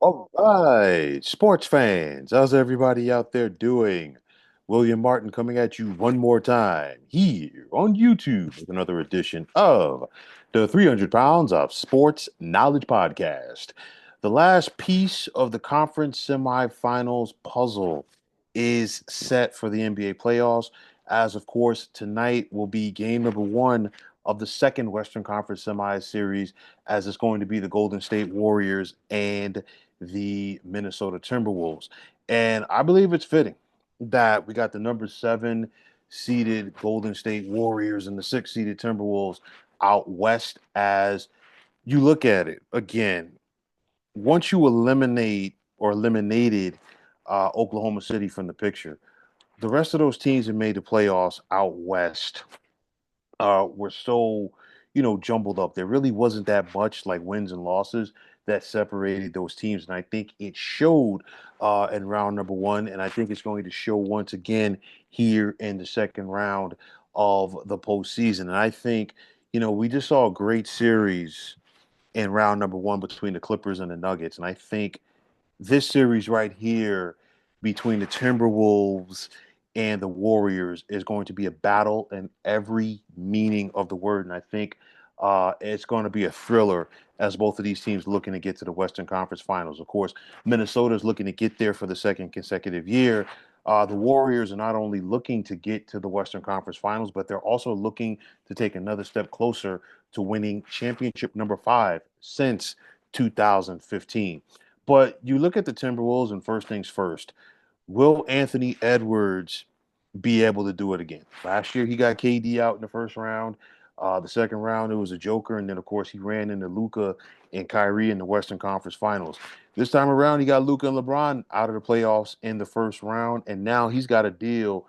All right, sports fans, how's everybody out there doing? William Martin coming at you one more time here on YouTube with another edition of the 300 Pounds of Sports Knowledge Podcast. The last piece of the conference semifinals puzzle is set for the NBA playoffs, as of course, tonight will be game number one of the second Western Conference semi series, as it's going to be the Golden State Warriors and the Minnesota Timberwolves. And I believe it's fitting that we got the number seven seeded Golden State Warriors and the six seeded Timberwolves out west. As you look at it again, once you eliminate or eliminated Oklahoma City from the picture, the rest of those teams that made the playoffs out west were so, jumbled up. There really wasn't that much like wins and losses that separated those teams. And I think it showed in round number one. And I think it's going to show once again here in the second round of the postseason. And I think, we just saw a great series in round number one between the Clippers and the Nuggets. And I think this series right here between the Timberwolves and the Warriors is going to be a battle in every meaning of the word. And I think it's going to be a thriller as both of these teams looking to get to the Western Conference Finals. Of course, Minnesota is looking to get there for the second consecutive year. The Warriors are not only looking to get to the Western Conference Finals, but they're also looking to take another step closer to winning championship number five since 2015. But you look at the Timberwolves, and first things first, will Anthony Edwards be able to do it again? Last year, he got KD out in the first round. The second round, it was a joker. And then, of course, he ran into Luca and Kyrie in the Western Conference Finals. This time around, he got Luca and LeBron out of the playoffs in the first round. And now he's got a deal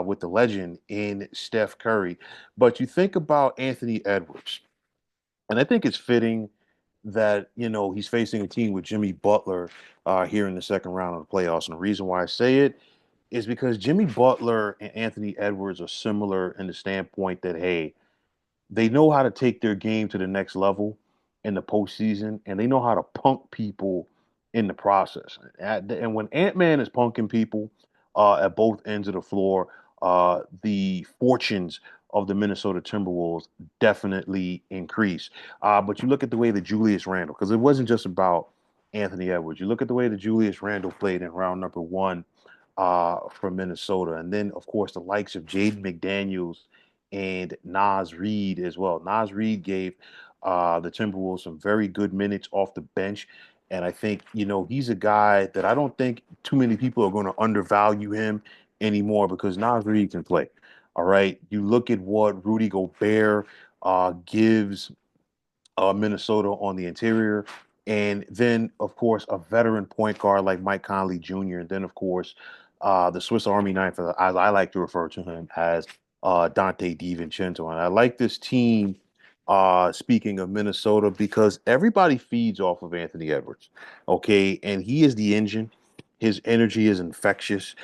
with the legend in Steph Curry. But you think about Anthony Edwards, and I think it's fitting that he's facing a team with Jimmy Butler here in the second round of the playoffs. And the reason why I say it is because Jimmy Butler and Anthony Edwards are similar in the standpoint that, hey, they know how to take their game to the next level in the postseason, and they know how to punk people in the process. And when Ant Man is punking people at both ends of the floor, the fortunes of the Minnesota Timberwolves definitely increase. But you look at the way that Julius Randle, because it wasn't just about Anthony Edwards. You look at the way that Julius Randle played in round number one for Minnesota, and then of course the likes of Jaden McDaniels and Nas Reed as well. Nas Reed gave the Timberwolves some very good minutes off the bench. And I think, he's a guy that I don't think too many people are going to undervalue him anymore because Nas Reed can play. All right. You look at what Rudy Gobert gives Minnesota on the interior. And then, of course, a veteran point guard like Mike Conley Jr. And then, of course, the Swiss Army knife, as I like to refer to him, as Dante DiVincenzo. And I like this team, speaking of Minnesota, because everybody feeds off of Anthony Edwards, okay? And he is the engine. His energy is infectious.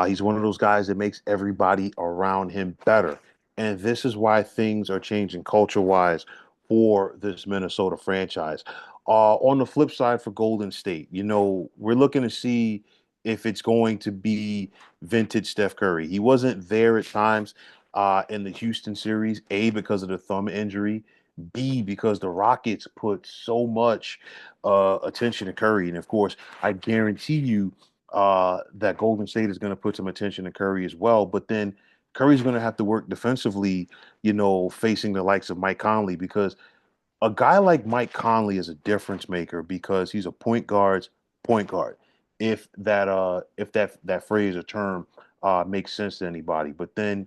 He's one of those guys that makes everybody around him better. And this is why things are changing culture-wise for this Minnesota franchise. On the flip side, for Golden State, we're looking to see if it's going to be vintage Steph Curry. He wasn't there at times in the Houston series, A, because of the thumb injury, B, because the Rockets put so much attention to Curry. And of course, I guarantee you that Golden State is going to put some attention to Curry as well. But then Curry's going to have to work defensively, facing the likes of Mike Conley, because a guy like Mike Conley is a difference maker because he's a point guard. If that phrase or term makes sense to anybody. But then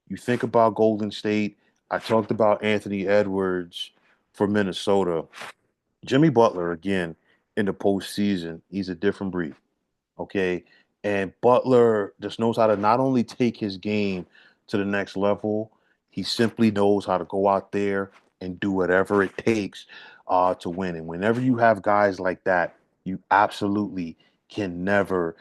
you think about Golden State. I talked about Anthony Edwards for Minnesota. Jimmy Butler again in the postseason. He's a different breed. Okay. And Butler just knows how to not only take his game to the next level, he simply knows how to go out there and do whatever it takes to win. And whenever you have guys like that, you absolutely can never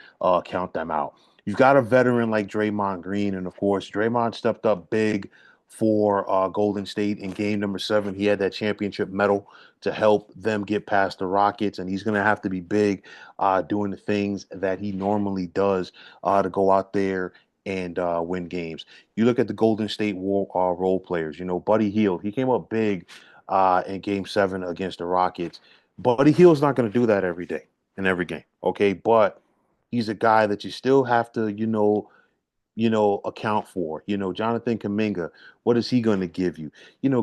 count them out. You've got a veteran like Draymond Green, and of course, Draymond stepped up big for Golden State in game number seven. He had that championship medal to help them get past the Rockets, and he's going to have to be big, doing the things that he normally does, to go out there and win games. You look at the Golden State role players. You know, Buddy Hield, he came up big in Game 7 against the Rockets. Buddy Hield's not going to do that every day in every game, okay? But he's a guy that you still have to, account for. Jonathan Kaminga, what is he going to give you?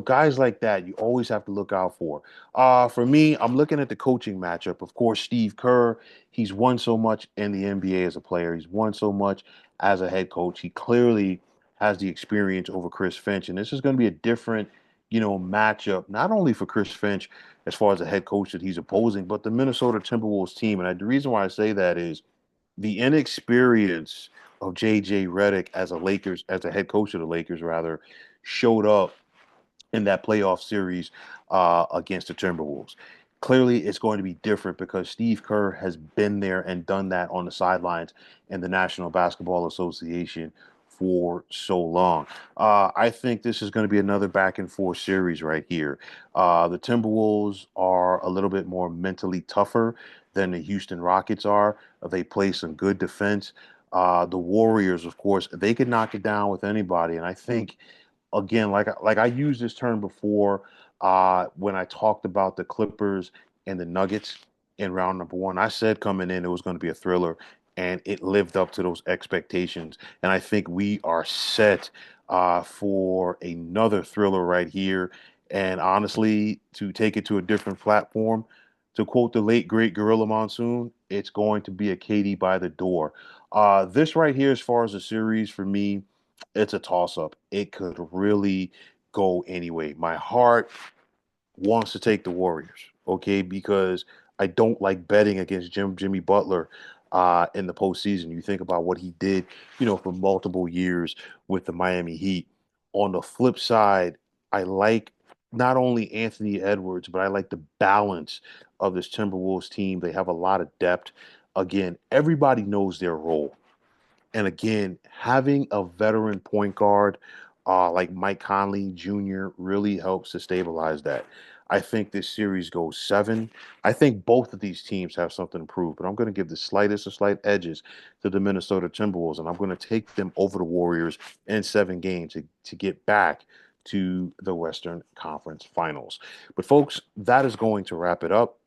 Guys like that, you always have to look out for. For me, I'm looking at the coaching matchup. Of course, Steve Kerr, he's won so much in the NBA as a player, he's won so much as a head coach. He clearly has the experience over Chris Finch, and this is going to be a different, matchup, not only for Chris Finch as far as the head coach that he's opposing, but the Minnesota Timberwolves team. And the reason why I say that is the inexperience of JJ Redick as a head coach of the Lakers rather, showed up in that playoff series against the Timberwolves. Clearly, it's going to be different because Steve Kerr has been there and done that on the sidelines in the National Basketball Association for so long. I think this is going to be another back and forth series right here. The Timberwolves are a little bit more mentally tougher than the Houston Rockets are. They play some good defense. The Warriors, of course, they could knock it down with anybody, and I think again, like I used this term before when I talked about the Clippers and the Nuggets in round number one. I said coming in it was going to be a thriller, and it lived up to those expectations. And I think we are set for another thriller right here. And honestly, to take it to a different platform, to quote the late great Gorilla Monsoon, it's going to be a Katie by the door. This right here, as far as the series for me, it's a toss up. It could really go anyway. My heart wants to take the Warriors, okay, because I don't like betting against Jimmy Butler in the postseason. You think about what he did, for multiple years with the Miami Heat. On the flip side, I like not only Anthony Edwards, but I like the balance of this Timberwolves team. They have a lot of depth. Again, everybody knows their role. And again, having a veteran point guard like Mike Conley Jr. really helps to stabilize that. I think this series goes seven. I think both of these teams have something to prove, but I'm going to give the slightest of slight edges to the Minnesota Timberwolves, and I'm going to take them over the Warriors in 7 games to get back to the Western Conference Finals. But, folks, that is going to wrap it up.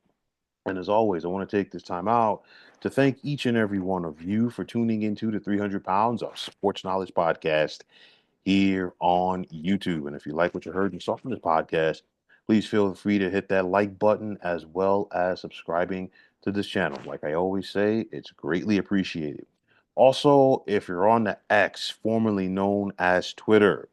And as always, I want to take this time out to thank each and every one of you for tuning into the 300 Pounds of Sports Knowledge podcast here on YouTube. And if you like what you heard and saw from this podcast, please feel free to hit that like button as well as subscribing to this channel. Like I always say, it's greatly appreciated. Also, if you're on the X, formerly known as Twitter,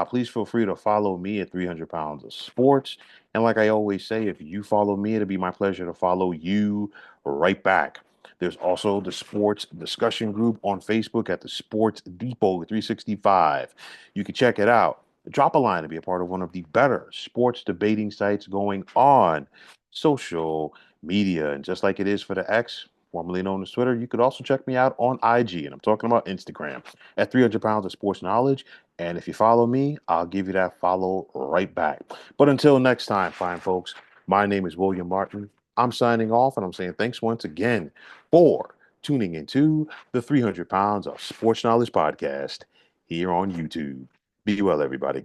please feel free to follow me at 300 Pounds of Sports. And like I always say, if you follow me, it'll be my pleasure to follow you right back. There's also the sports discussion group on Facebook at the Sports Depot 365. You can check it out. Drop a line to be a part of one of the better sports debating sites going on social media. And just like it is for the X, formerly known as Twitter, you could also check me out on IG. And I'm talking about Instagram at 300 Pounds of Sports Knowledge. And if you follow me, I'll give you that follow right back. But until next time, fine folks, my name is William Martin. I'm signing off and I'm saying thanks once again for tuning into the 300 Pounds of Sports Knowledge podcast here on YouTube. Be well, everybody.